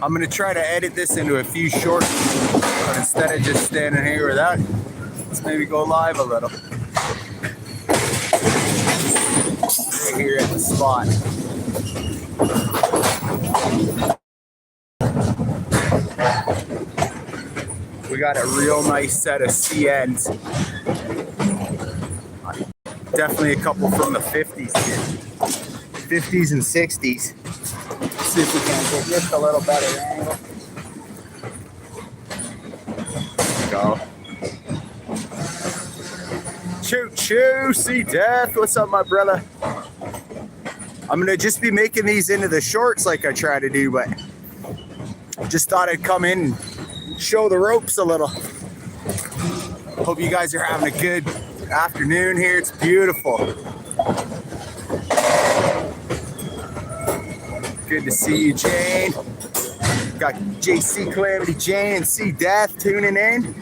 I'm going to try to edit this into a few shorts, but instead of just standing here with that, let's maybe go live a little. Right here at the spot. We got a real nice set of CNs. Definitely a couple from the 50s here. 50s and 60s. Let's see if we can get just a little better angle. Go. Choo choo, see death. What's up, my brother? I'm gonna just be making these into the shorts like I try to do, but just thought I'd come in and show the ropes a little. Hope you guys are having a good afternoon here. It's beautiful. Good to see you, Jane. Got JC Calamity Jane and C Death tuning in.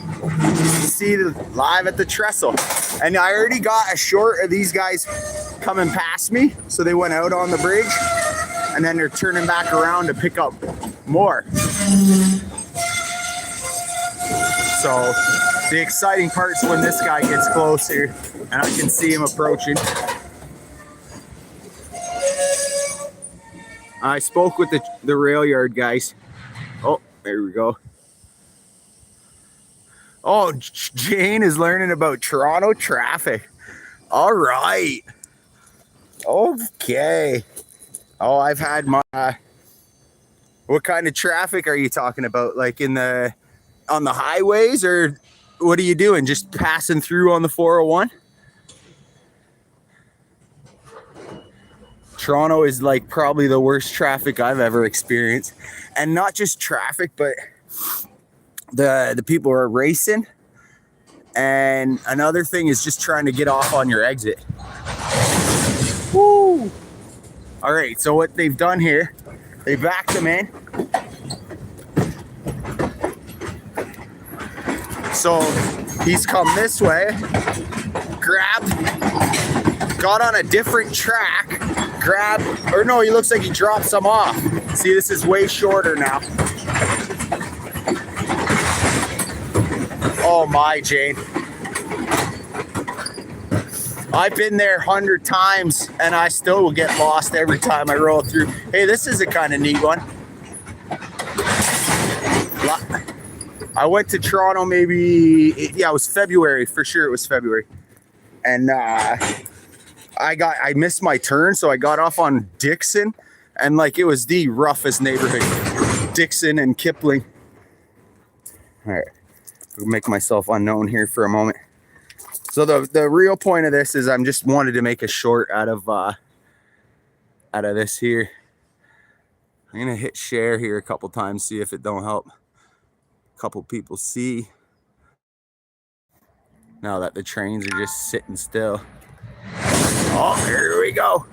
See the live at the trestle. And I already got a short of these guys coming past me. So they went out on the bridge and then they're turning back around to pick up more. So the exciting part's when this guy gets closer and I can see him approaching. I spoke with the Railyard guys. Oh, there we go. Oh, Jane is learning about Toronto traffic. All right. Okay. Oh, I've had my... what kind of traffic are you talking about? Like on the highways, or what are you doing? Just passing through on the 401? Toronto is like probably the worst traffic I've ever experienced. And not just traffic, but the people are racing. And another thing is just trying to get off on your exit. Woo! All right, so what they've done here, they backed them in. So he's come this way, grabbed, got on a different track, grabbed, or no, he looks like he dropped some off. See, this is way shorter now. Oh my, Jane. I've been there 100 times and I still will get lost every time I roll through. Hey, this is a kind of neat one. I went to Toronto maybe, yeah, it was February, for sure it was February. And I missed my turn, so I got off on Dixon, and like it was the roughest neighborhood. Dixon and Kipling. All right, I'll make myself unknown here for a moment. So the real point of this is I'm just wanted to make a short out of this here. I'm gonna hit share here a couple times, see if it don't help. Couple people see now that the trains are just sitting still. Oh, here we go.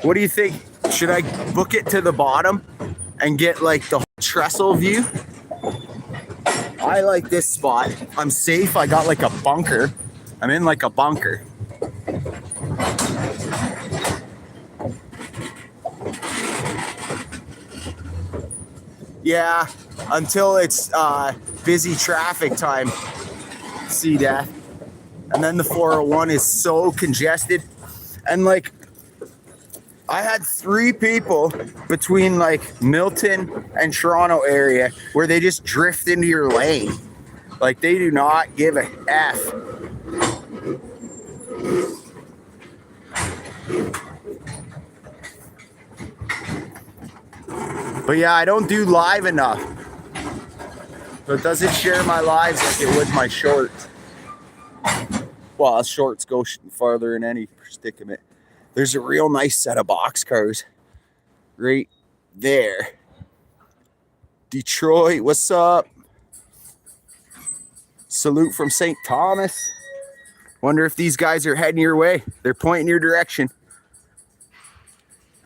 What do you think? Should I book it to the bottom and get like the trestle view? I like this spot. I'm safe. I got like a bunker. I'm in like a bunker. Yeah, until it's busy traffic time. See that? And then the 401 is so congested. And like, I had 3 people between like Milton and Toronto area where they just drift into your lane. Like they do not give a F. But yeah, I don't do live enough. So it doesn't share my lives like it would my shorts. Well, shorts go farther in any predicament. There's a real nice set of boxcars right there. Detroit, what's up? Salute from St. Thomas. Wonder if these guys are heading your way. They're pointing your direction.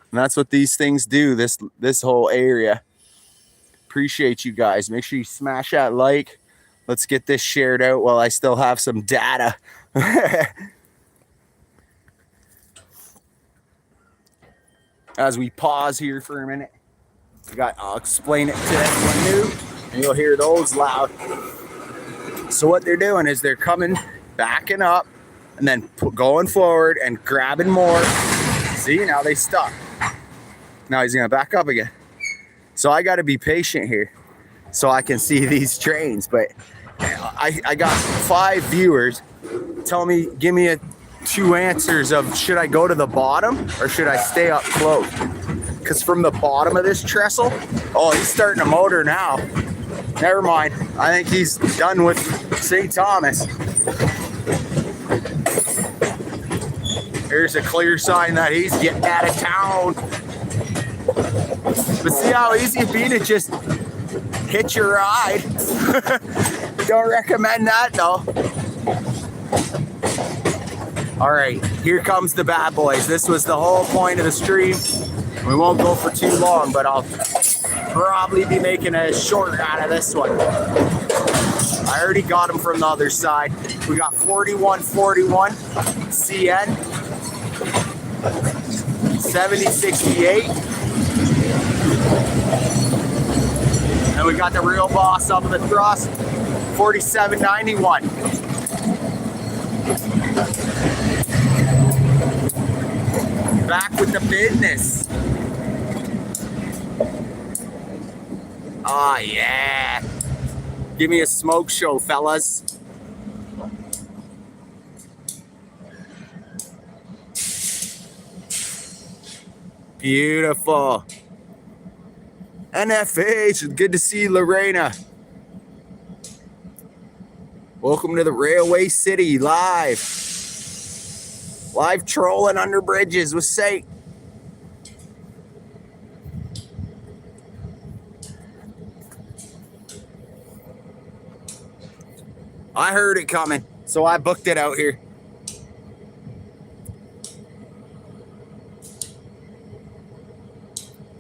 And that's what these things do, this whole area. Appreciate you guys. Make sure you smash that like. Let's get this shared out while I still have some data. As we pause here for a minute. I'll explain it to anyone new, and you'll hear those loud. So what they're doing is they're backing up, and then going forward and grabbing more. See, now they stop. Now he's gonna back up again. So I gotta be patient here so I can see these trains. But I got 5 viewers. Give me 2 answers of should I go to the bottom or should I stay up close? Because from the bottom of this trestle, oh, he's starting a motor now. Never mind. I think he's done with St. Thomas. There's a clear sign that he's getting out of town. But see how easy it'd be to just hitch your ride. Don't recommend that though. All right, here comes the bad boys. This was the whole point of the stream. We won't go for too long, but I'll probably be making a short out of this one. I already got them from the other side. We got 4141 CN, 7068, and we got the real boss up in the thrust, 4791. Back with the business. Oh yeah. Give me a smoke show, fellas. Beautiful. NFH, good to see Lorena. Welcome to the Railway City live. Live trolling under bridges with Saint. I heard it coming, so I booked it out here.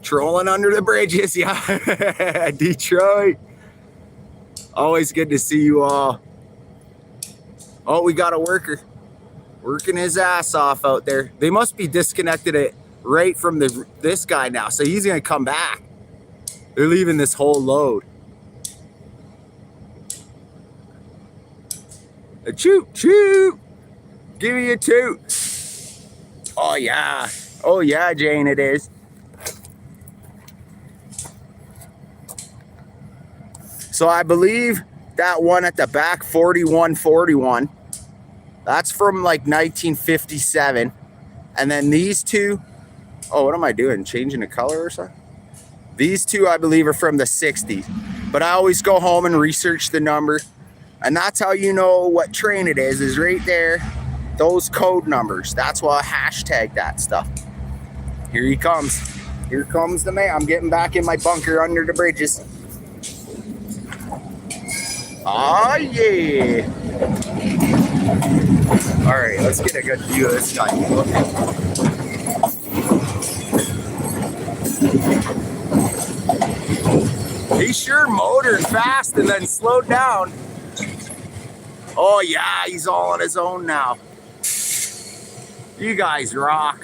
Trolling under the bridges, yeah. Detroit. Always good to see you all. Oh, we got a worker working his ass off out there. They must be disconnected it right from this guy now, so he's gonna come back. They're leaving this whole load. A choot, choot. Give me a toot. Oh, yeah. Oh, yeah, Jane, it is. So I believe that one at the back, 4141, that's from like 1957. And then these two, oh, what am I doing? Changing the color or something? These two, I believe, are from the 60s. But I always go home and research the number. And that's how you know what train it is right there. Those code numbers. That's why I hashtag that stuff. Here he comes. Here comes the man. I'm getting back in my bunker under the bridges. Oh, yeah. All right, let's get a good view of this guy. He sure motored fast and then slowed down. Oh, yeah, he's all on his own now. You guys rock.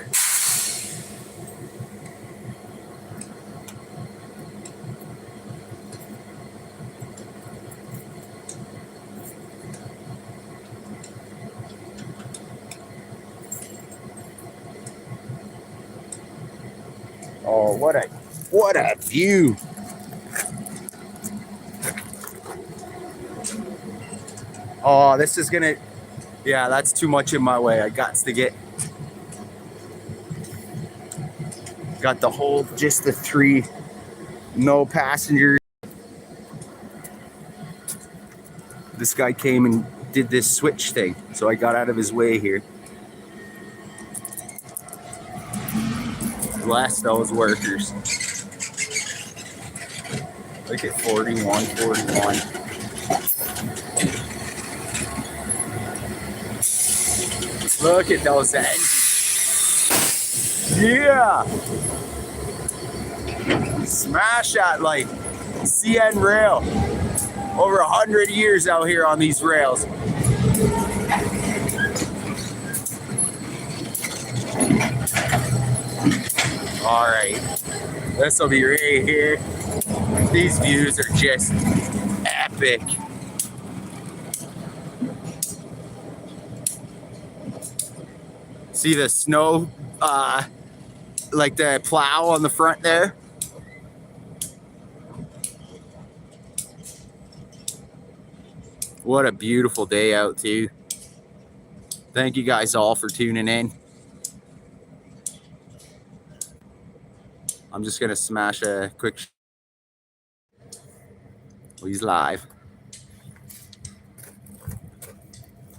Oh, what a view. Oh, this is gonna, yeah, that's too much in my way. I got the whole, just the 3, no passengers. This guy came and did this switch thing, so I got out of his way here. Bless those workers. Look at 4141. Look at those engines. Yeah. Smash that like CN rail. Over 100 years out here on these rails. All right, this will be right here. These views are just epic. See the snow, like the plow on the front there? What a beautiful day out too. Thank you guys all for tuning in. I'm just gonna smash a quick. Well, he's live.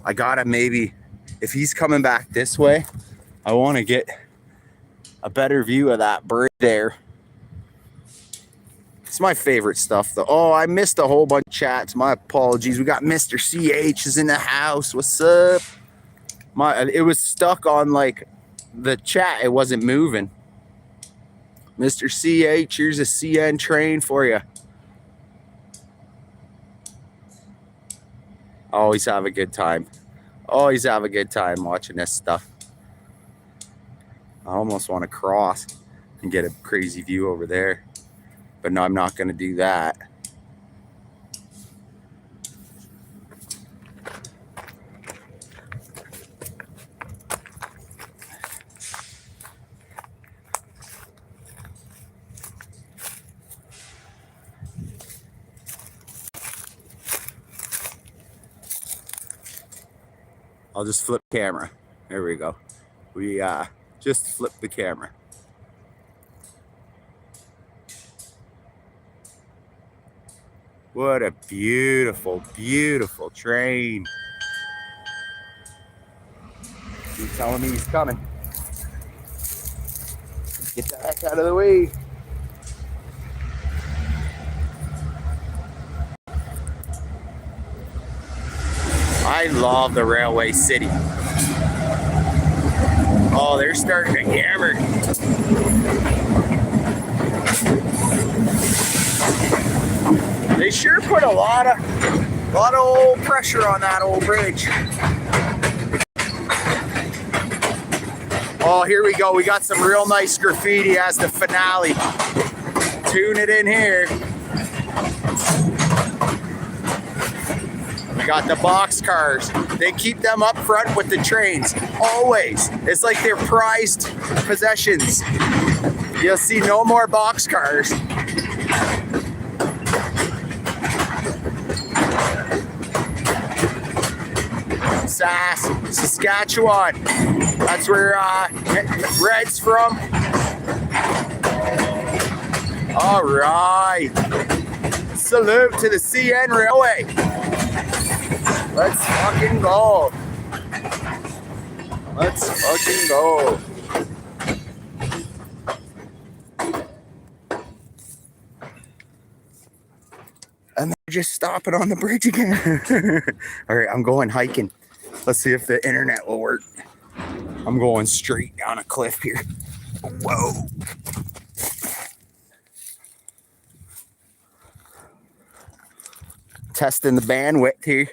I gotta maybe, if he's coming back this way, I want to get a better view of that bridge there. It's my favorite stuff though. Oh, I missed a whole bunch of chats. My apologies. We got Mr. CH is in the house. What's up? It was stuck on like the chat. It wasn't moving. Mr. CH, here's a CN train for you. Always have a good time. Always have a good time watching this stuff. I almost want to cross and get a crazy view over there. But no, I'm not going to do that. I'll just flip camera. There we go. We just flip the camera. What a beautiful, beautiful train. He's telling me he's coming. Get the heck out of the way. I love the railway city. Oh, they're starting to hammer. They sure put a lot of old pressure on that old bridge. Oh, here we go. We got some real nice graffiti as the finale. Tune it in here. We got the box cars. They keep them up front with the trains. Always. It's like they're prized possessions. You'll see no more box cars. Saskatchewan. That's where Red's from. All right. Salute to the CN Railway. Let's fucking go. Let's fucking go. And they're just stopping on the bridge again. All right, I'm going hiking. Let's see if the internet will work. I'm going straight down a cliff here. Whoa. Testing the bandwidth here.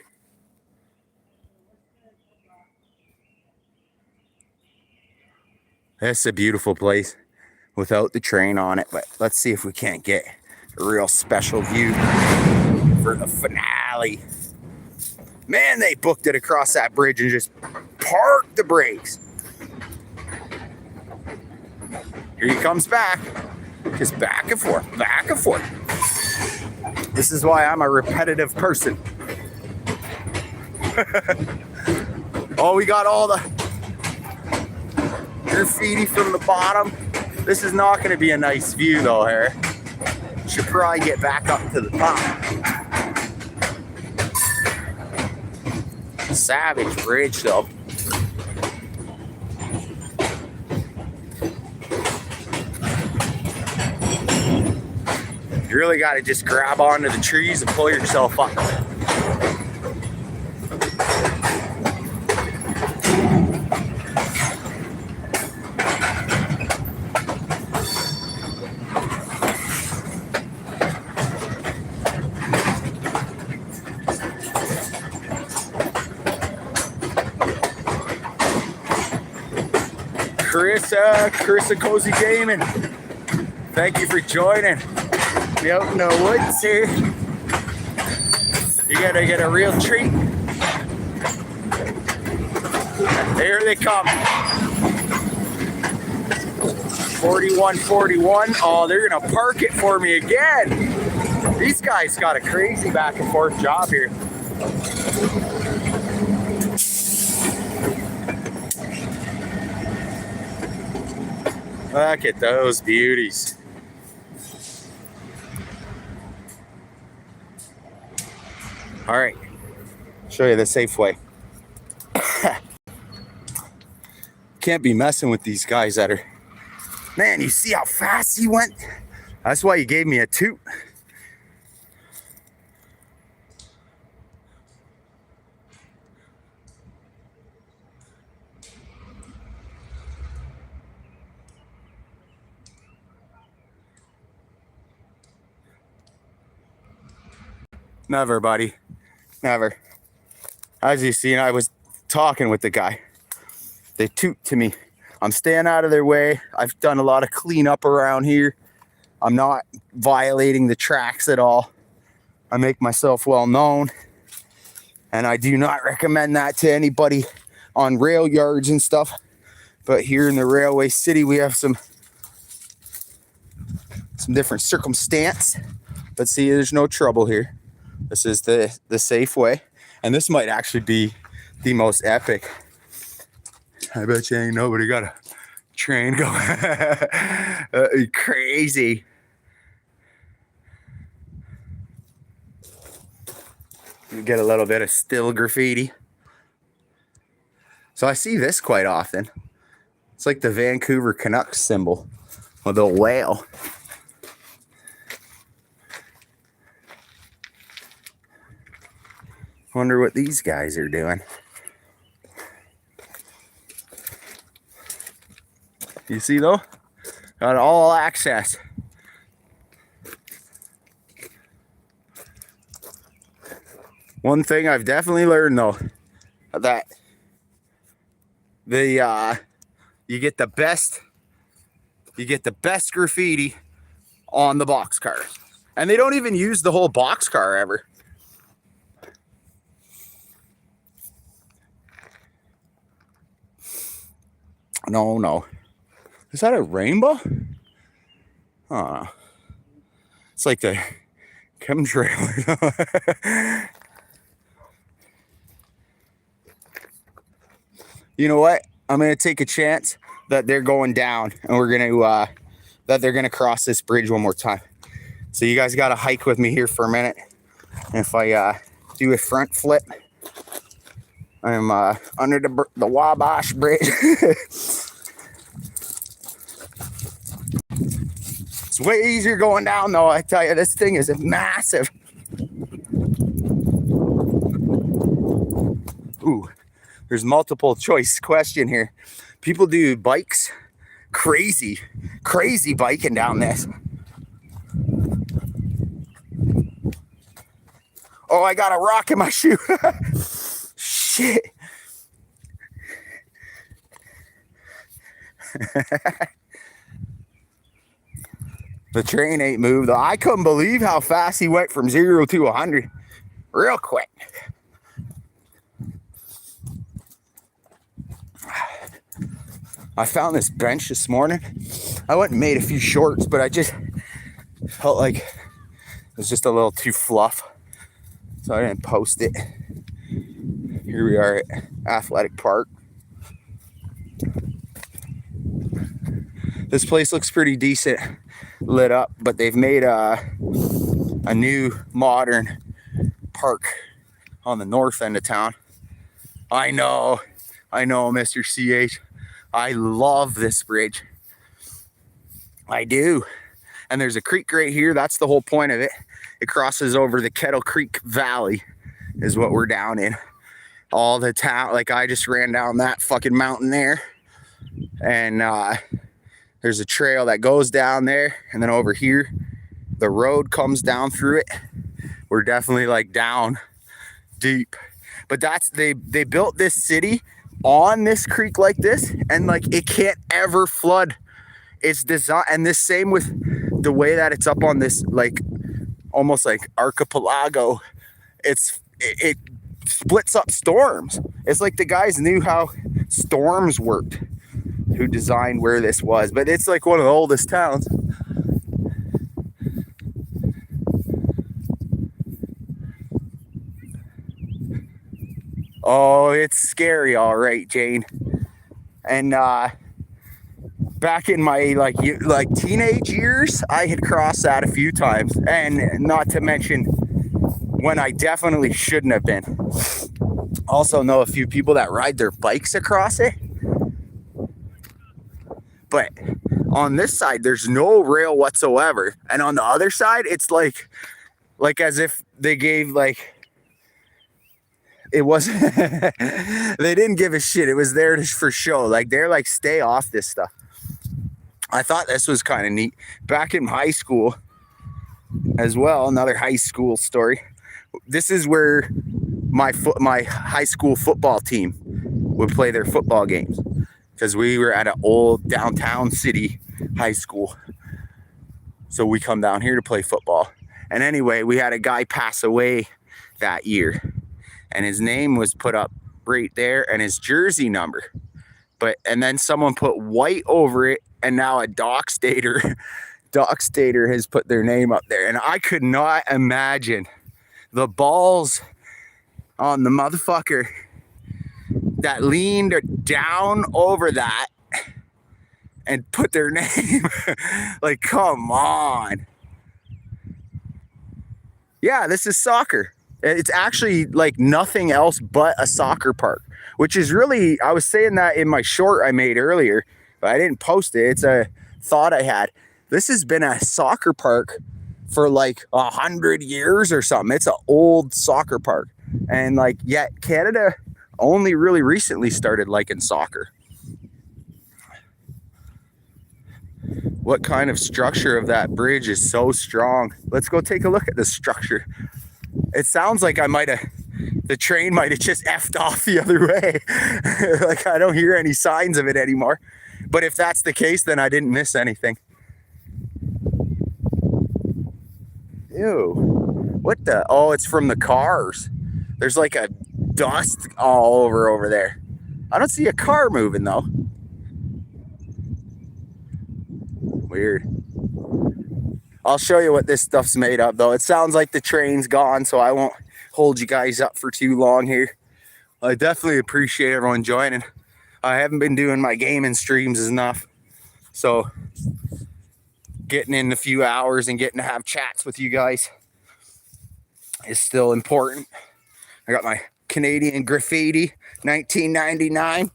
It's a beautiful place without the train on it, but let's see if we can't get a real special view for the finale. Man, they booked it across that bridge and just parked the brakes. Here he comes back. Just back and forth, back and forth. This is why I'm a repetitive person. Oh, we got all the graffiti from the bottom. This is not going to be a nice view though here. Should probably get back up to the top. Savage bridge though. You really got to just grab onto the trees and pull yourself up. Chris Chris and Cozy Gaming. Thank you for joining me out in the woods here. You gotta get a real treat. Here they come. 4141. Oh, they're gonna park it for me again. These guys got a crazy back and forth job here. Look at those beauties. All right, show you the safe way. Can't be messing with these guys that are, man, you see how fast he went? That's why he gave me a toot. Never, buddy. Never. As you seen, I was talking with the guy. They toot to me. I'm staying out of their way. I've done a lot of cleanup around here. I'm not violating the tracks at all. I make myself well known. And I do not recommend that to anybody on rail yards and stuff. But here in the railway city, we have some different circumstance. But see, there's no trouble here. This is the safe way. And this might actually be the most epic. I bet you ain't nobody got a train going. Crazy. You get a little bit of still graffiti. So I see this quite often. It's like the Vancouver Canucks symbol with a whale. Wonder what these guys are doing. You see though? Got all access. One thing I've definitely learned though, that you get the best graffiti on the boxcar. And they don't even use the whole boxcar ever. No. Is that a rainbow? Oh, it's like the chemtrail. You know what? I'm gonna take a chance that they're going down, and we're gonna that they're gonna cross this bridge one more time. So you guys gotta hike with me here for a minute. And if I do a front flip, I'm under the Wabash Bridge. It's way easier going down though, I tell you. This thing is massive. Ooh, there's multiple choice question here. People do bikes, crazy biking down this. Oh, I got a rock in my shoe. Shit. The train ain't moved though. I couldn't believe how fast he went from 0 to 100 real quick. I found this bench this morning. I went and made a few shorts, but I just felt like it was just a little too fluff, so I didn't post it. Here we are at Athletic Park. This place looks pretty decent lit up, but they've made a new modern park on the north end of town. I know, Mr. CH. I love this bridge. I do. And there's a creek right here. That's the whole point of it. It crosses over the Kettle Creek Valley is what we're down in. All the town, like I just ran down that fucking mountain there. And there's a trail that goes down there. And then over here, the road comes down through it. We're definitely like down deep. But that's, they built this city on this creek like this, and like it can't ever flood. It's designed, and this same with the way that it's up on this like almost like archipelago. It splits up storms. It's like the guys knew how storms worked who designed where this was, but it's like one of the oldest towns. Oh, it's scary, all right, Jane. And back in my like teenage years, I had crossed that a few times, and not to mention when I definitely shouldn't have been. Also know a few people that ride their bikes across it. But on this side, there's no rail whatsoever. And on the other side, it's like as if they gave like, it wasn't, they didn't give a shit. It was there for show. Like they're like, stay off this stuff. I thought this was kind of neat. Back in high school as well, another high school story. This is where my high school football team would play their football games, because we were at an old downtown city high school. So we come down here to play football. And anyway, we had a guy pass away that year, and his name was put up right there and his jersey number. And then someone put white over it, and now a Dock Stater has put their name up there. And I could not imagine the balls on the motherfucker that leaned down over that and put their name. Like, come on. Yeah, this is soccer. It's actually like nothing else but a soccer park, which is really, I was saying that in my short I made earlier, but I didn't post it. It's a thought I had. This has been a soccer park for like 100 years or something. It's an old soccer park. And like, yet Canada only really recently started liking soccer. What kind of structure of that bridge is so strong? Let's go take a look at the structure. It sounds like the train might have just effed off the other way. Like I don't hear any signs of it anymore. But if that's the case, then I didn't miss anything. Ew. What the? Oh, it's from the cars. There's like a dust all over there. I don't see a car moving though. Weird. I'll show you what this stuff's made of though. It sounds like the train's gone, so I won't hold you guys up for too long here. I definitely appreciate everyone joining. I haven't been doing my gaming streams enough, so getting in a few hours and getting to have chats with you guys is still important. I got my Canadian Graffiti 1999.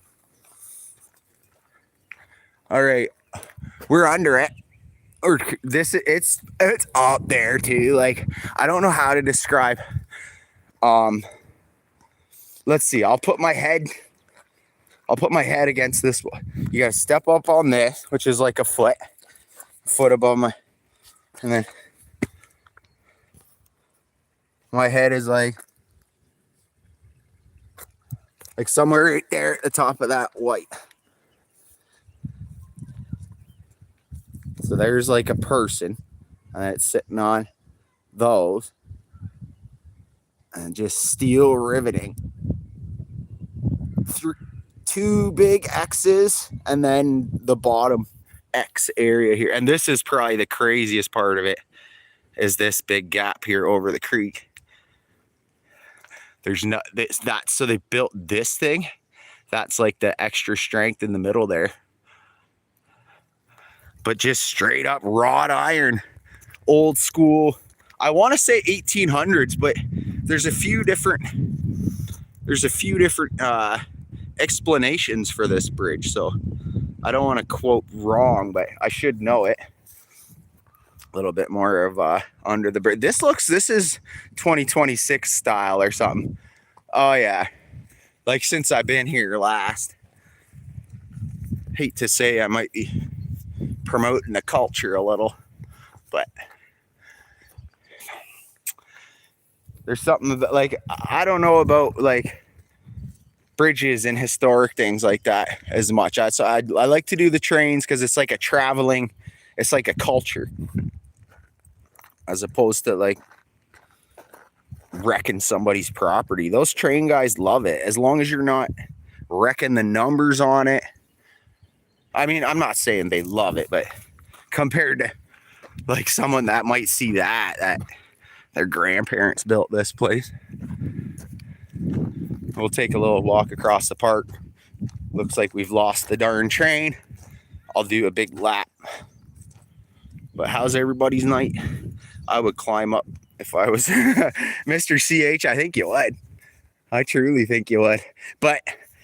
All right, we're under it. Or this, it's up there too. Like I don't know how to describe. Let's see. I'll put my head against this one. You gotta step up on this, which is like a foot above my, and then my head is like somewhere right there at the top of that white. So there's like a person, and it's sitting on those, and just steel riveting through two big X's, and then the bottom X area here. And this is probably the craziest part of it, is this big gap here over the creek. There's no that, so they built this thing. That's like the extra strength in the middle there. But just straight up wrought iron, old school. I want to say 1800s, but there's a few different explanations for this bridge. So I don't want to quote wrong, but I should know it. A little bit more of under the bridge. This is 2026 style or something. Oh yeah, like since I've been here last. Hate to say I might be promoting the culture a little, but there's something that, like, I don't know about like bridges and historic things like that as much. So I like to do the trains because it's like it's like a culture, as opposed to like wrecking somebody's property. Those train guys love it, as long as you're not wrecking the numbers on it. I mean, I'm not saying they love it, but compared to like someone that might see that their grandparents built this place. We'll take a little walk across the park. Looks like we've lost the darn train. I'll do a big lap. But how's everybody's night? I would climb up if I was Mr. CH. I think you would. I truly think you would. But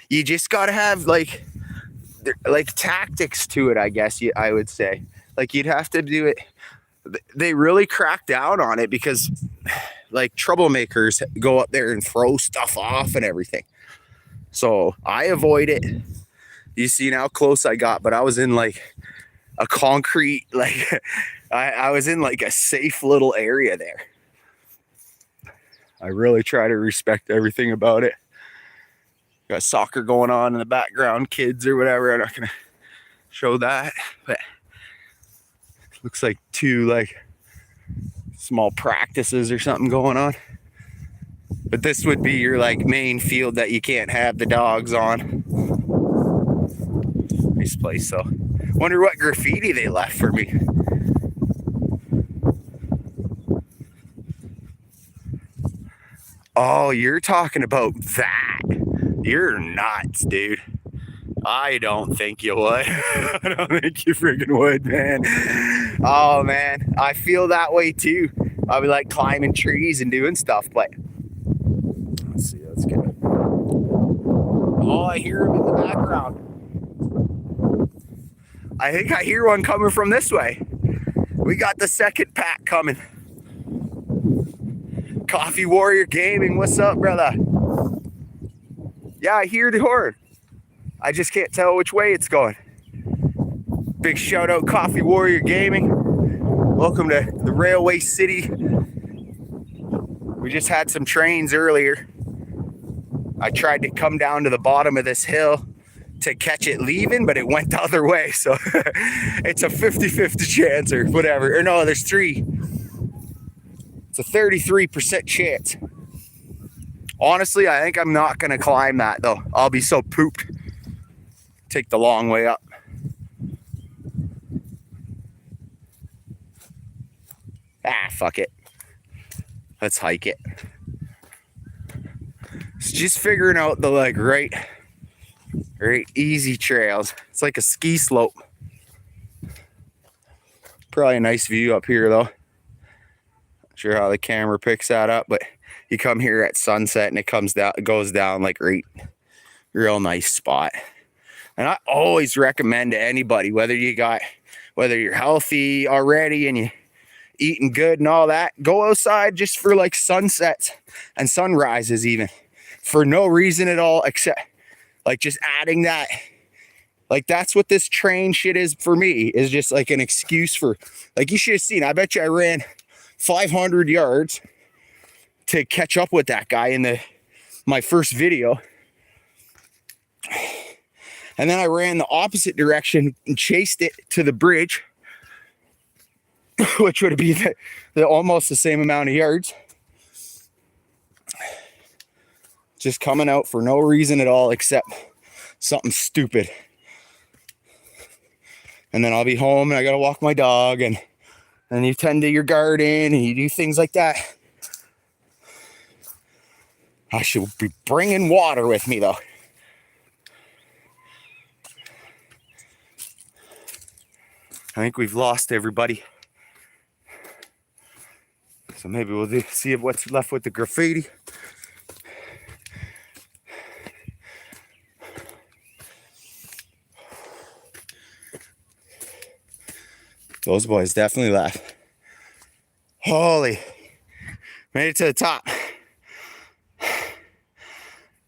you just got to have like tactics to it, I guess I would say. Like, you'd have to do it. They really crack down on it because like troublemakers go up there and throw stuff off and everything. So I avoid it. You see how close I got, but I was in like a concrete, like I was in like a safe little area there. I really try to respect everything about it. Got soccer going on in the background, kids or whatever. I'm not gonna show that, but looks like two like small practices or something going on. But this would be your like main field that you can't have the dogs on. Nice place though. Wonder what graffiti they left for me. Oh, you're talking about that. You're nuts, dude. I don't think you would. I don't think you freaking would, man. Oh, man. I feel that way, too. I'll be, like, climbing trees and doing stuff, but... Let's see. Let's get it. Oh, I hear him in the background. I think I hear one coming from this way. We got the second pack coming. Coffee Warrior Gaming, what's up, brother? Yeah, I hear the horn. I just can't tell which way it's going. Big shout out, Coffee Warrior Gaming. Welcome to the Railway City. We just had some trains earlier. I tried to come down to the bottom of this hill to catch it leaving, but it went the other way. So it's a 50-50 chance or whatever. Or no, there's three. It's a 33% chance. Honestly, I think I'm not going to climb that though. I'll be so pooped. Take the long way up. Ah, fuck it. Let's hike it. It's just figuring out the like right easy trails. It's like a ski slope. Probably a nice view up here though. Not sure how the camera picks that up, but you come here at sunset and it goes down like right, real nice spot. And I always recommend to anybody, whether you're healthy already and you eating good and all that, go outside just for like sunsets and sunrises, even for no reason at all, except like just adding that. Like, that's what this train shit is for me, is just like an excuse for, like, you should have seen, I bet you I ran 500 yards to catch up with that guy in my first video. And then I ran the opposite direction and chased it to the bridge, which would be the almost the same amount of yards. Just coming out for no reason at all except something stupid. And then I'll be home and I gotta walk my dog and you tend to your garden and you do things like that. I should be bringing water with me though. I think we've lost everybody. So maybe we'll see what's left with the graffiti. Those boys definitely left. Holy, made it to the top.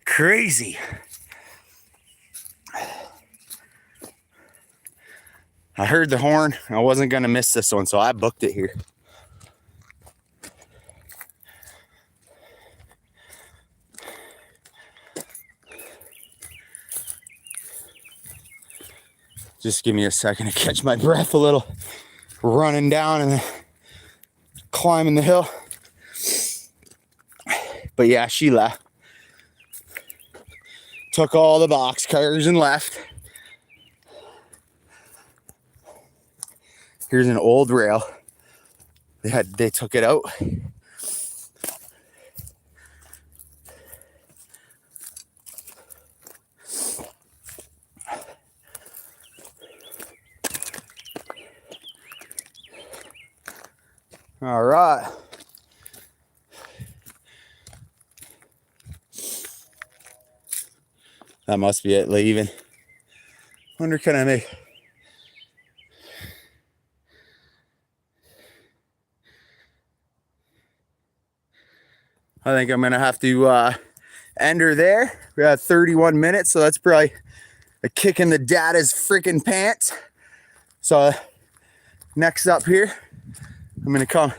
Crazy. I heard the horn. I wasn't going to miss this one, so I booked it here. Just give me a second to catch my breath a little. Running down and then climbing the hill. But yeah, she left. Took all the box cars and left. Here's an old rail. They took it out. All right. That must be it leaving. Wonder can I make... I think I'm gonna have to end her there. We're at 31 minutes, so that's probably a kick in the dada's freaking pants. So next up here, I'm gonna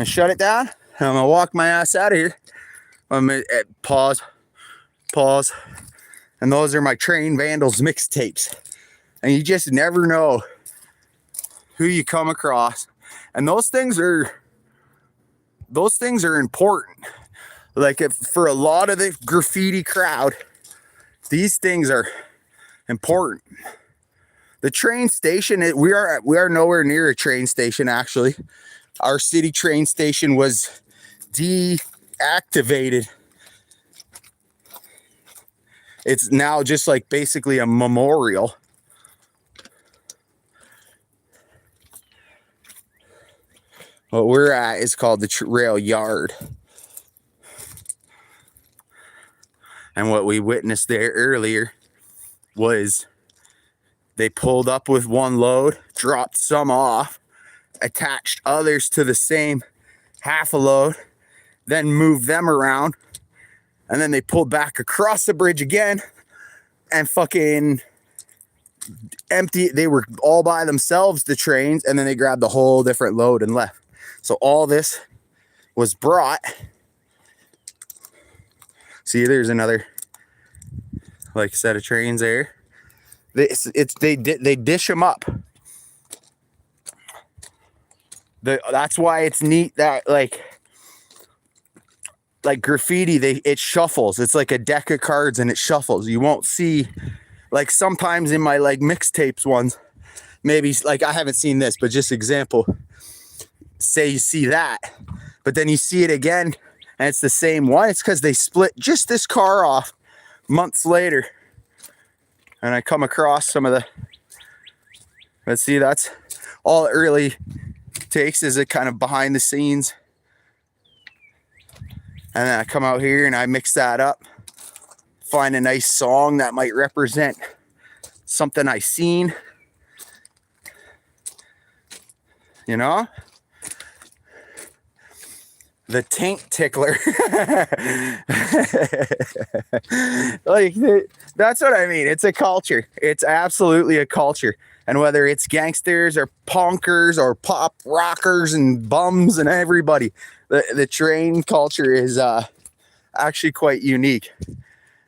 shut it down, and I'm gonna walk my ass out of here. I'm gonna pause. And those are my Train Vandals mixtapes. And you just never know who you come across. And those things are important. Like for a lot of the graffiti crowd, these things are important. The train station, we are nowhere near a train station, actually. Our city train station was deactivated. It's now just like basically a memorial. What we're at is called the Railyard. And what we witnessed there earlier was they pulled up with one load, dropped some off, attached others to the same half a load, then moved them around. And then they pulled back across the bridge again and fucking empty. They were all by themselves, the trains, and then they grabbed a whole different load and left. So all this was brought. See, there's another like set of trains there. They dish them up. That's why it's neat that like graffiti, it shuffles. It's like a deck of cards and it shuffles. You won't see, like sometimes in my like mixtapes ones, maybe like I haven't seen this, but just example, say you see that, but then you see it again and it's the same one. It's because they split just this car off months later. And I come across some of the, let's see, that's all it really takes is a kind of behind the scenes. And then I come out here and I mix that up, find a nice song that might represent something I seen, you know? The taint tickler. Like, that's what I mean. It's a culture. It's absolutely a culture. And whether it's gangsters or punkers or pop rockers and bums and everybody, the train culture is actually quite unique.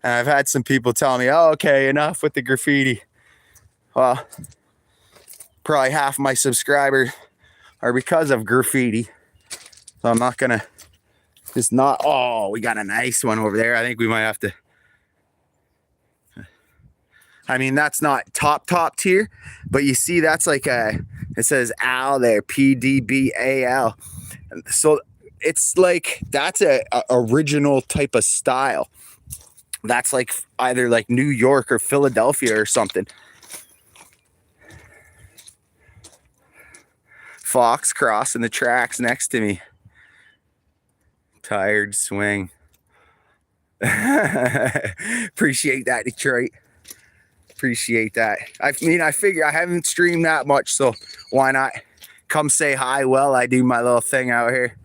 And I've had some people tell me, oh, okay, enough with the graffiti. Well, probably half my subscribers are because of graffiti. So I'm not gonna, it's not, oh, we got a nice one over there. I think we might have to, I mean, that's not top tier, but you see that's like it says AL there, PDBAL. So it's like, that's a original type of style. That's like either like New York or Philadelphia or something. Fox crossing the tracks next to me. Tired swing. Appreciate that, Detroit. Appreciate that. I mean, I figure I haven't streamed that much, so why not come say hi while I do my little thing out here.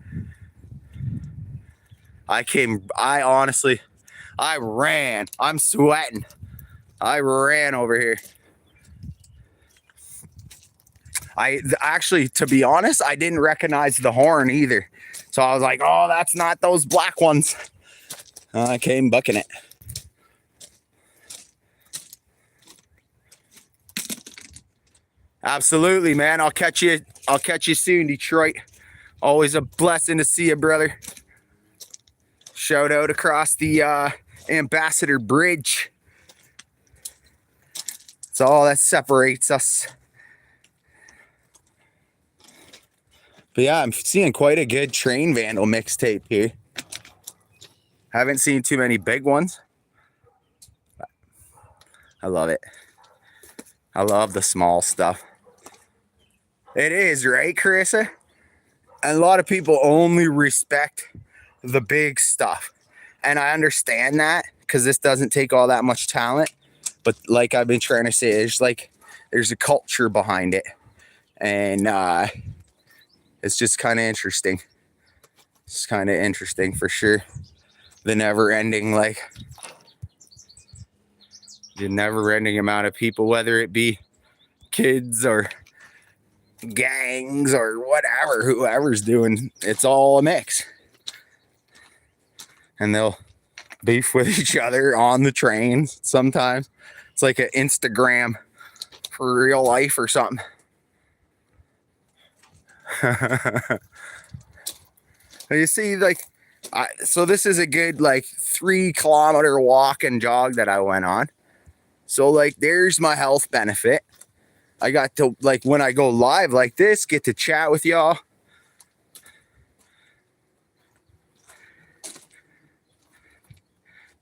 I honestly, I ran. I'm sweating. I ran over here. I actually, to be honest, I didn't recognize the horn either. So I was like, oh, that's not those black ones. I came bucking it. Absolutely, man. I'll catch you soon, Detroit. Always a blessing to see you, brother. Shout out across the Ambassador Bridge. It's all that separates us. But yeah, I'm seeing quite a good Train Vandal mixtape here. Haven't seen too many big ones. I love it. I love the small stuff. It is, right, Carissa? And a lot of people only respect the big stuff. And I understand that because this doesn't take all that much talent. But like I've been trying to say, there's a culture behind it. And it's just kind of interesting. It's kind of interesting for sure. The never-ending amount of people, whether it be kids or gangs or whatever, whoever's doing, it's all a mix. And they'll beef with each other on the trains sometimes. It's like an Instagram for real life or something. You see, so this is a good 3-kilometer walk and jog that I went on. So there's my health benefit. I got to, when I go live like this, get to chat with y'all.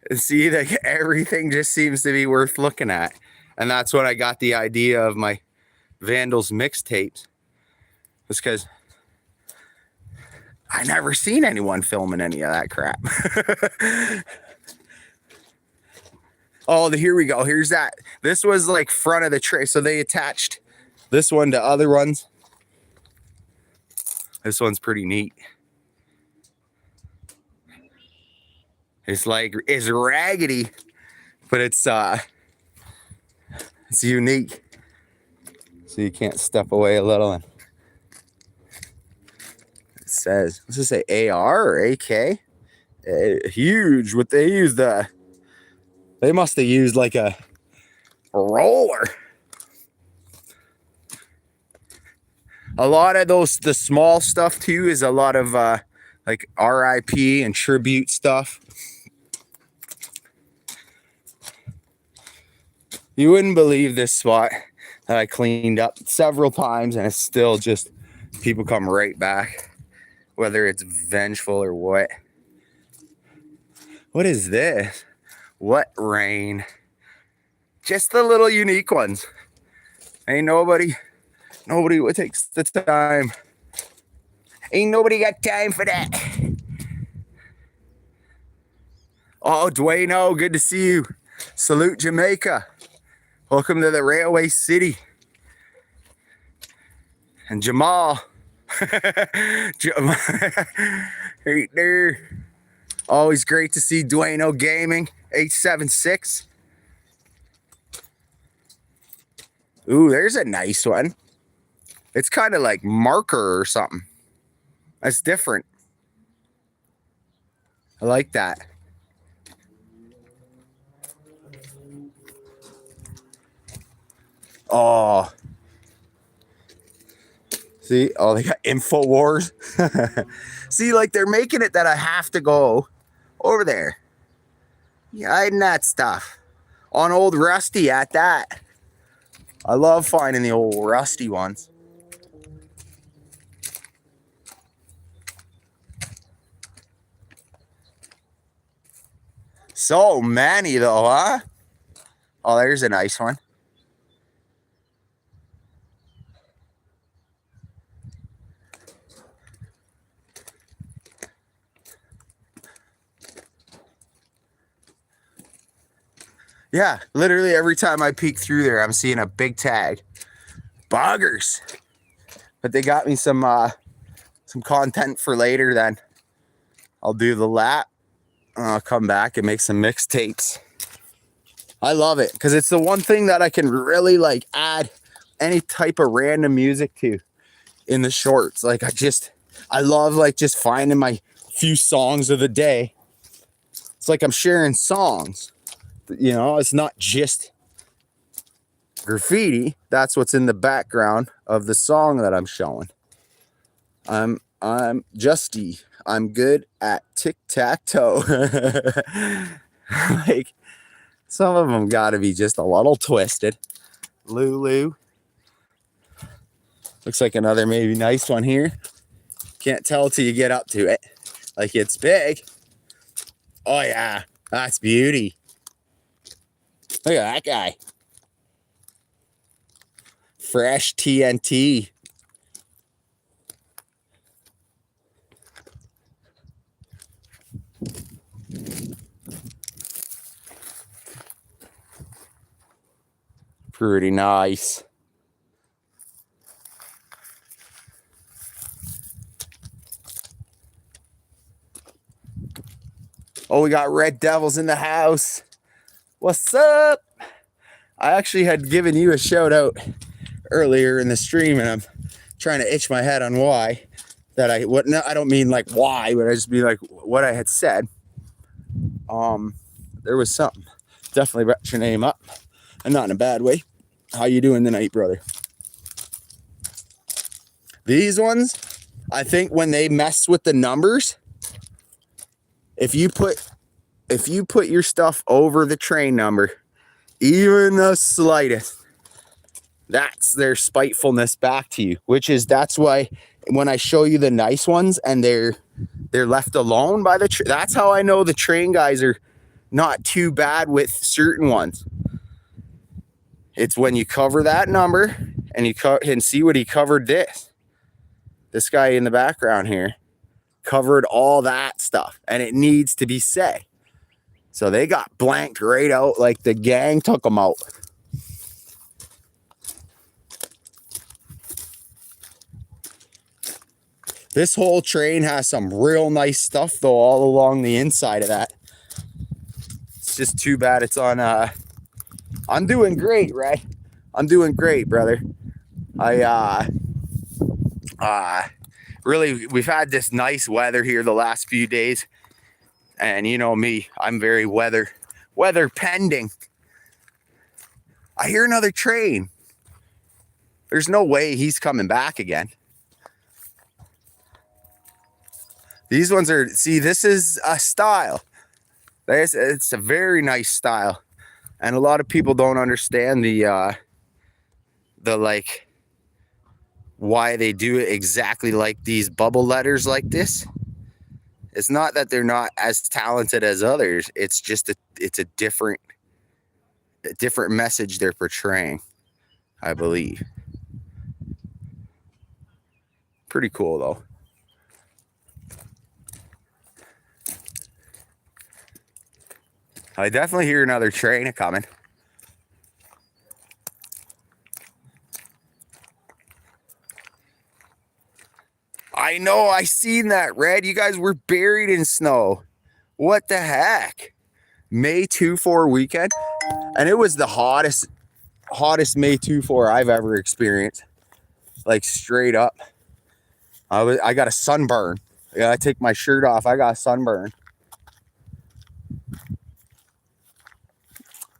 And see, everything just seems to be worth looking at. And that's when I got the idea of my Vandals mixtapes. It's because I never seen anyone filming any of that crap. Oh, here we go. Here's that. This was front of the tray. So they attached this one to other ones. This one's pretty neat. It's it's raggedy, but it's unique. So you can't step away a little. And it says, does this say AR or AK? Huge. What they used, they must have used a roller. A lot of the small stuff too is a lot of RIP and tribute stuff. You wouldn't believe this spot that I cleaned up several times and it's still just people come right back, whether it's vengeful or what. What is this? What rain? Just the little unique ones. Ain't nobody takes the time. Ain't nobody got time for that. Oh, Dwayno, good to see you. Salute Jamaica. Welcome to the Railway City. And Jamal. Right there. Always great to see Dwayno Gaming. 876. Ooh, there's a nice one. It's kind of like marker or something. That's different. I like that. Oh. See? Oh, they got InfoWars. See, they're making it that I have to go over there. Yeah, hiding that stuff. On old Rusty at that. I love finding the old Rusty ones. So many though, huh? Oh, there's a nice one. Yeah, literally every time I peek through there, I'm seeing a big tag. Buggers. But they got me some content for later then. I'll do the lap. And I'll come back and make some mixtapes. I love it because it's the one thing that I can really add any type of random music to in the shorts. I love just finding my few songs of the day. It's like I'm sharing songs. You know, it's not just graffiti. That's what's in the background of the song that I'm showing. I'm Justy. I'm good at tic-tac-toe. Like, some of them got to be just a little twisted. Lulu. Looks like another maybe nice one here. Can't tell till you get up to it. Like, it's big. Oh yeah, that's beauty. Look at that guy. Fresh TNT. Pretty nice. Oh, we got Red Devils in the house. What's up? I actually had given you a shout out earlier in the stream, and I'm trying to itch my head on why. No, I don't mean like why, but I just mean like what I had said. There was something. Definitely brought your name up, and not in a bad way. How you doing tonight, brother? These ones, I think when they mess with the numbers, if you put your stuff over the train number, even the slightest, that's their spitefulness back to you. That's why when I show you the nice ones and they're left alone by that's how I know the train guys are not too bad with certain ones. It's when you cover that number and and see what he covered this guy in the background here covered all that stuff, and it needs to be said. So they got blanked right out, like the gang took them out. This whole train has some real nice stuff though all along the inside of that. It's just too bad it's on I'm doing great, Ray. I'm doing great, brother. Really, we've had this nice weather here the last few days. And you know me, I'm very weather pending. I hear another train. There's no way he's coming back again. These ones are, see, this is a style. It's a very nice style. And a lot of people don't understand the like why they do it exactly like these bubble letters like this. It's not that they're not as talented as others. It's just it's a different message they're portraying, I believe. Pretty cool though. I definitely hear another train coming. I know, I seen that, Red. You guys were buried in snow. What the heck? May 2-4 weekend? And it was the hottest May 2-4 I've ever experienced. Like straight up. I got a sunburn. I take my shirt off. I got a sunburn.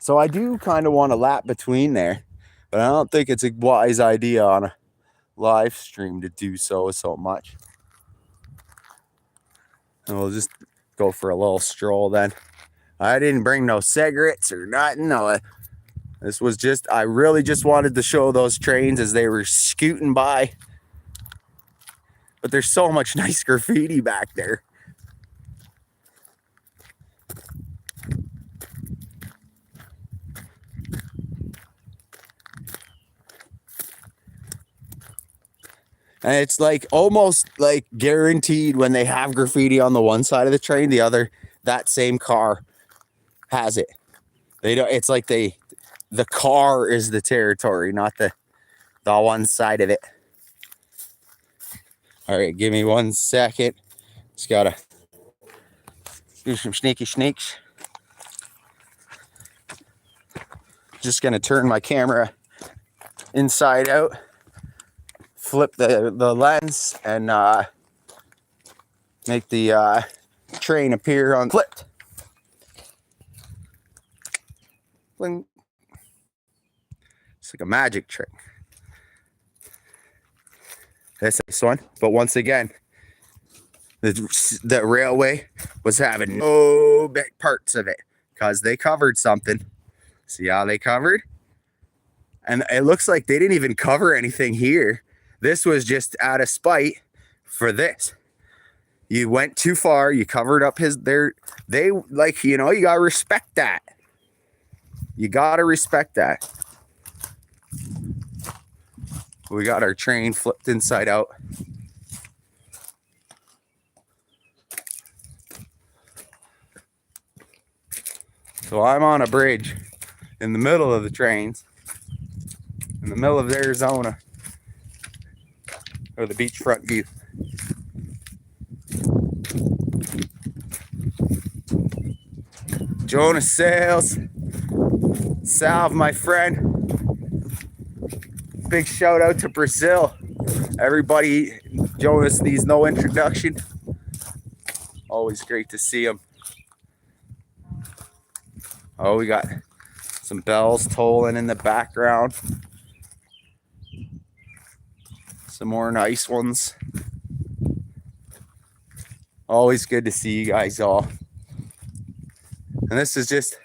So I do kind of want to lap between there, but I don't think it's a wise idea on a live stream to do so much. And we'll just go for a little stroll then. I didn't bring no cigarettes or nothing. No, this was just, I really just wanted to show those trains as they were scooting by. But there's so much nice graffiti back there. And it's like almost like guaranteed when they have graffiti on the one side of the train, the other, that same car has it. They don't, it's like the car is the territory, not the one side of it. All right, give me 1 second. Just gotta do some sneaky sneaks. Just gonna turn my camera inside out. Flip the lens and make the train appear on flipped. It's like a magic trick. This one, but once again, the railway was having no big parts of it because they covered something. See how they covered? And it looks like they didn't even cover anything here. This was just out of spite for this. You went too far. You covered up they like, you know, you got to respect that. You got to respect that. We got our train flipped inside out. So I'm on a bridge in the middle of the trains, in the middle of Arizona, or the beachfront view. Jonas Sales, Salve, my friend. Big shout out to Brazil. Everybody, Jonas needs no introduction. Always great to see him. Oh, we got some bells tolling in the background. Some more nice ones. Always good to see you guys all. And this is just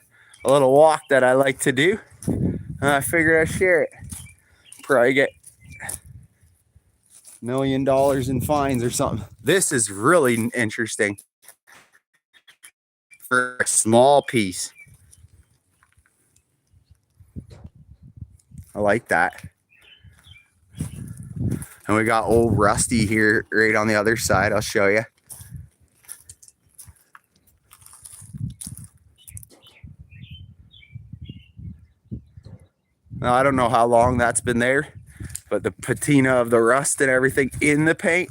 a little walk that I like to do. And I figured I'd share it. Probably get $1 million in fines or something. This is really interesting for a small piece. I like that. And we got old Rusty here right on the other side. I'll show you. Now, I don't know how long that's been there, but the patina of the rust and everything in the paint,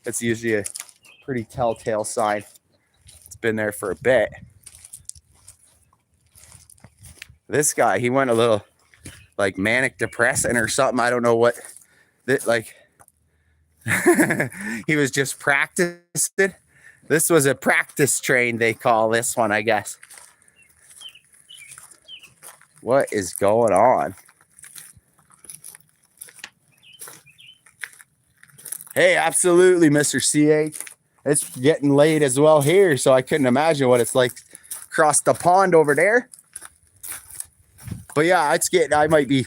it's usually a pretty telltale sign. It's been there for a bit. This guy, he went a little like manic depressant or something. I don't know what that like. He was just practicing. This was a practice train, they call this one, I guess. What is going on? Hey, absolutely, Mr. CH. It's getting late as well here, so I couldn't imagine what it's like across the pond over there. But yeah, it's getting, I might be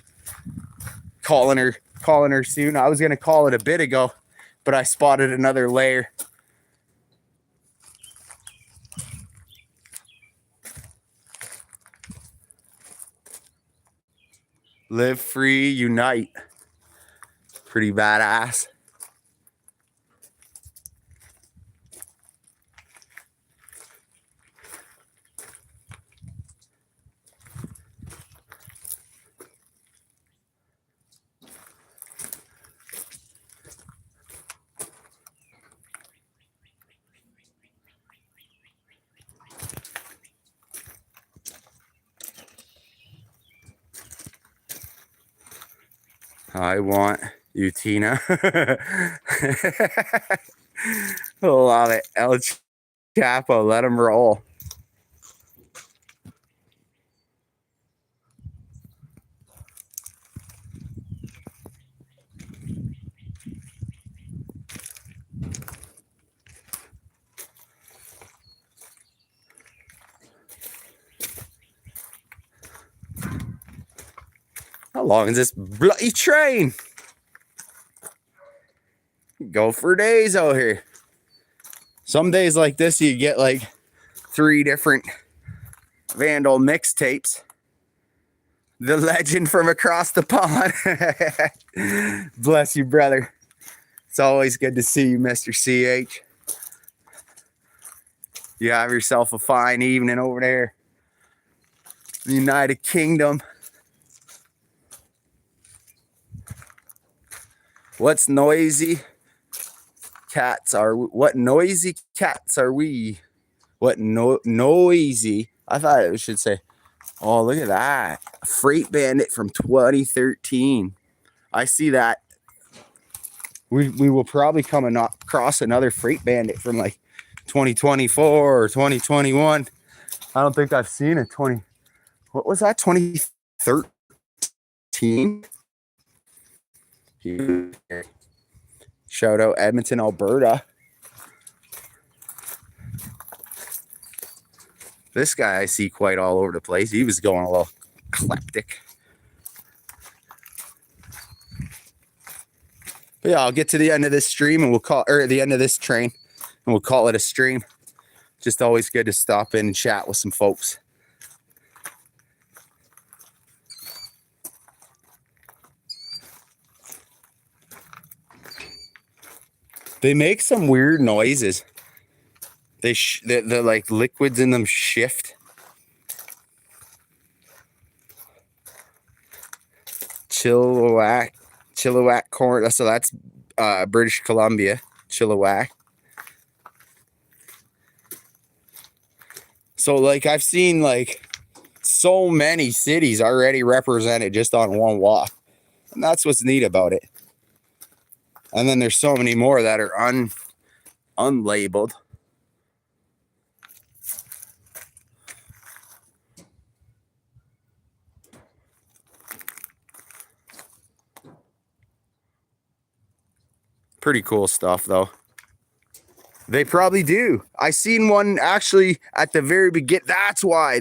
calling her soon. I was gonna call it a bit ago, but I spotted another layer. Live free, unite. Pretty badass. I want you, Tina. Love it. El Chapo, let him roll. How long is this bloody train? Go for days out here. Some days like this, you get like 3 different Vandal mixtapes. The legend from across the pond. Bless you, brother. It's always good to see you, Mr. CH. You have yourself a fine evening over there. United Kingdom. What's noisy? What noisy cats are we? What noisy? I thought it should say, oh, look at that. A Freight Bandit from 2013. I see that. We will probably come across another Freight Bandit from like 2024 or 2021. I don't think I've seen a what was that? 2013 team. Shout out Edmonton, Alberta. This guy I see quite all over the place. He was going a little eclectic. But yeah, I'll get to the end of this stream and we'll call, or the end of this train, and we'll call it a stream. Just always good to stop in and chat with some folks. They make some weird noises. The like liquids in them shift. Chilliwack corn. So that's British Columbia. Chilliwack. So like I've seen like so many cities already represented just on one walk. And that's what's neat about it. And then there's so many more that are unlabeled. Pretty cool stuff though. They probably do. I seen one actually at the very beginning. That's why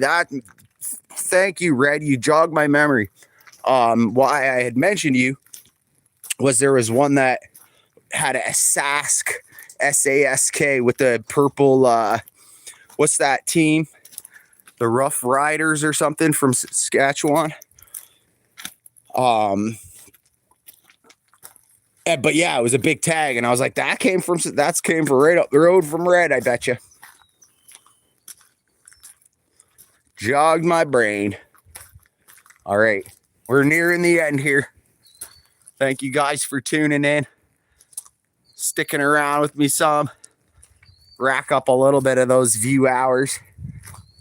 thank you, Red. You jogged my memory. Why I had mentioned you was there was one that had a Sask, S-A-S-K, with the purple, what's that team? The Rough Riders or something from Saskatchewan. But yeah, it was a big tag, and I was like, that came from right up the road from Red, I bet you. Jogged my brain. All right, we're nearing the end here. Thank you guys for tuning in, sticking around with me some. Rack up a little bit of those view hours,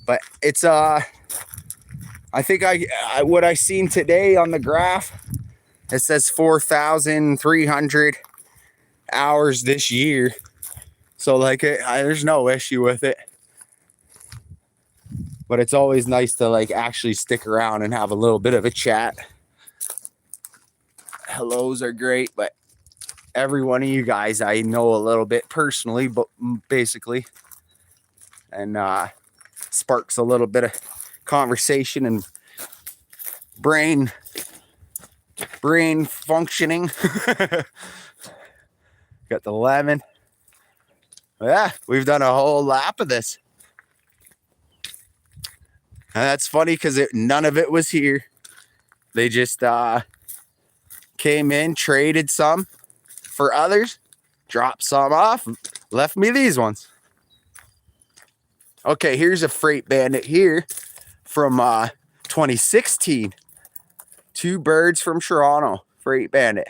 but it's I think what I seen today on the graph. It says 4,300 hours this year. So like there's no issue with it. But it's always nice to like actually stick around and have a little bit of a chat. Hellos are great, but every one of you guys I know a little bit personally, but basically. And sparks a little bit of conversation and brain functioning. Got the lemon. Yeah, we've done a whole lap of this. And that's funny because none of it was here. They just came in, traded some for others, dropped some off, left me these ones. Okay, here's a Freight Bandit here from 2016. 2 birds from Toronto, Freight Bandit.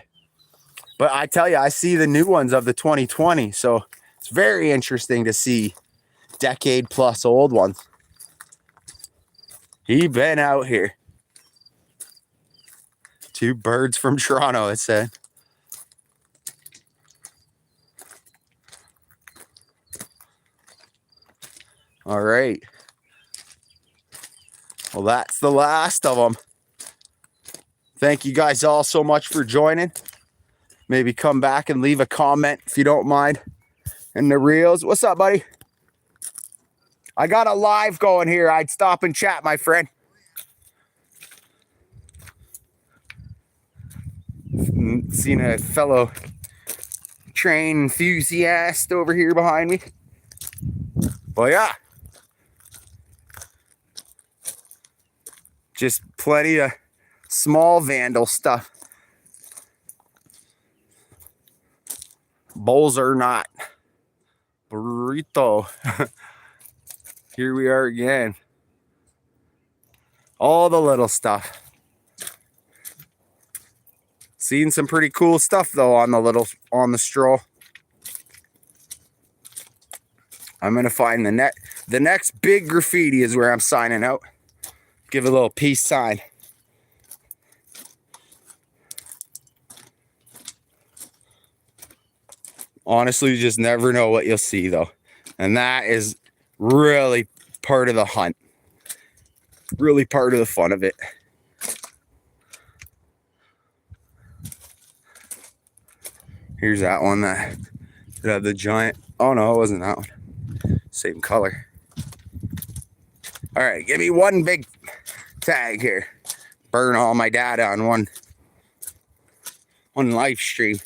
But I tell you, I see the new ones of the 2020. So it's very interesting to see decade plus old ones. He been out here. 2 birds from Toronto, it said. All right. Well, that's the last of them. Thank you guys all so much for joining. Maybe come back and leave a comment if you don't mind in the reels. What's up, buddy? I got a live going here. I'd stop and chat, my friend. Seen a fellow train enthusiast over here behind me. Well, yeah. Just plenty of small vandal stuff. Bowls or not. Burrito. Here we are again. All the little stuff. Seeing some pretty cool stuff though on the stroll. I'm gonna find the next big graffiti is where I'm signing out. Give a little peace sign. Honestly, you just never know what you'll see though. And that is really part of the hunt. Really part of the fun of it. Here's that one that had the giant. Oh no, it wasn't that one. Same color. All right, give me one big tag here. Burn all my data on one live stream.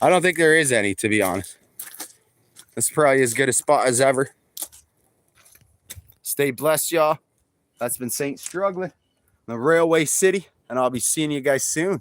I don't think there is any, to be honest. It's probably as good a spot as ever. Stay blessed, y'all. That's been Saint Struggling, the Railway City, and I'll be seeing you guys soon.